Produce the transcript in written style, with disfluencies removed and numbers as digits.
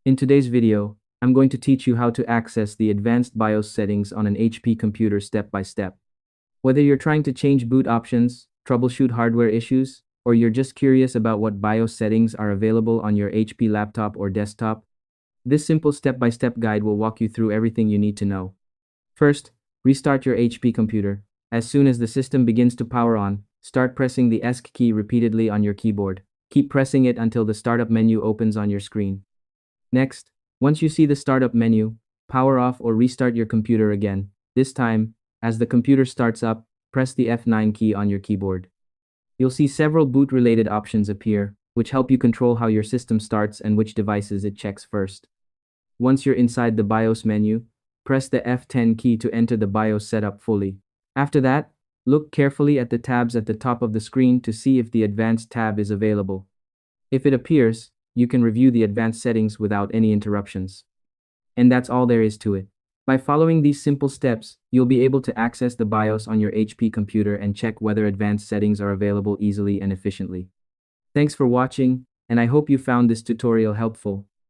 In today's video, I'm going to teach you how to access the advanced BIOS settings on an HP computer step by step. Whether you're trying to change boot options, troubleshoot hardware issues, or you're just curious about what BIOS settings are available on your HP laptop or desktop, this simple step-by-step guide will walk you through everything you need to know. First, restart your HP computer. As soon as the system begins to power on, start pressing the ESC key repeatedly on your keyboard. Keep pressing it until the startup menu opens on your screen. Next, once you see the startup menu, power off or restart your computer again. This time, as the computer starts up, press the F9 key on your keyboard. You'll see several boot-related options appear, which help you control how your system starts and which devices it checks first. Once you're inside the BIOS menu, press the F10 key to enter the BIOS setup fully. After that, look carefully at the tabs at the top of the screen to see if the Advanced tab is available. If it appears, you can review the advanced settings without any interruptions. And that's all there is to it. By following these simple steps, you'll be able to access the BIOS on your HP computer and check whether advanced settings are available easily and efficiently. Thanks for watching, and I hope you found this tutorial helpful.